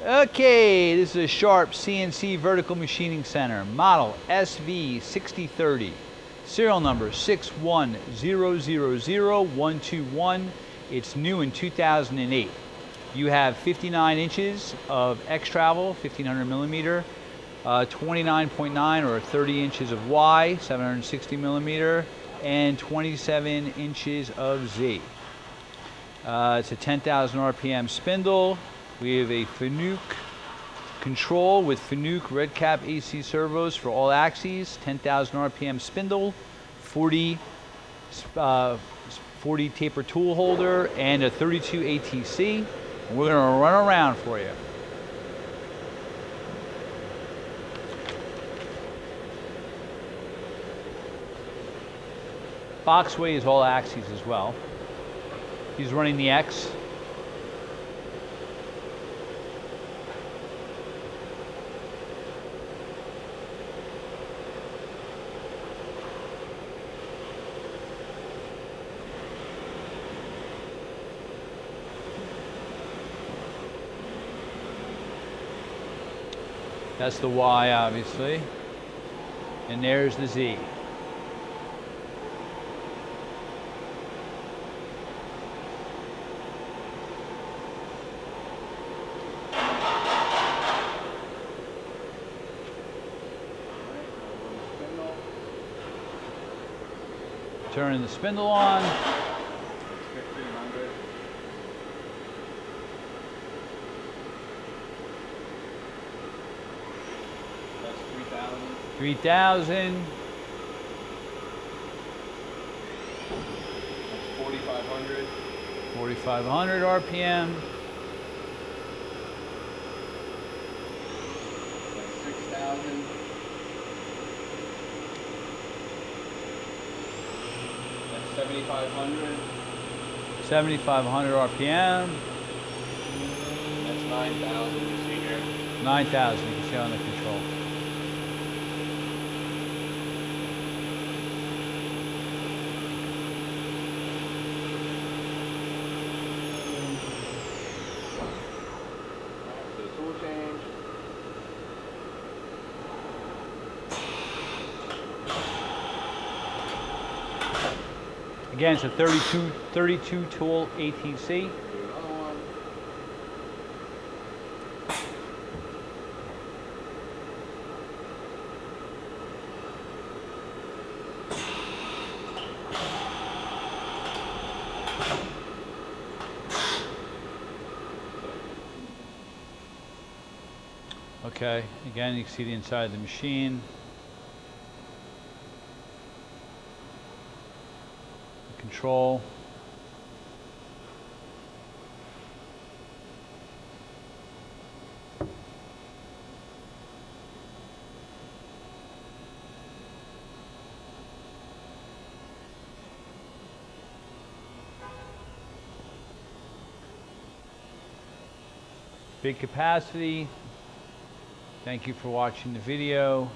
Okay, this is a Sharp CNC Vertical Machining Center, model SV-6030, serial number 6100121. It's new in 2008. You have 59 inches of X travel, 1500 millimeter, 29.9 or 30 inches of Y, 760 millimeter, and 27 inches of Z. It's a 10,000 RPM spindle. We have a Fanuc control with Fanuc red cap AC servos for all axes, 10,000 RPM spindle, 40 taper tool holder, and a 32 ATC. And we're going to run around for you. Boxway is all axes as well. He's running the X. That's the Y, obviously. And there's the Z. Turning the spindle on. 1500. That's 3000. 3000. That's 4500. 4500 RPM. That's 6000. That's 7500. 7500 RPM. That's 9000. You see here. 9000, you can see on the control. So tool change. Again, it's a 32 tool ATC. Do another one. Okay, again, you can see the inside of the machine. The control. Big capacity. Thank you for watching the video.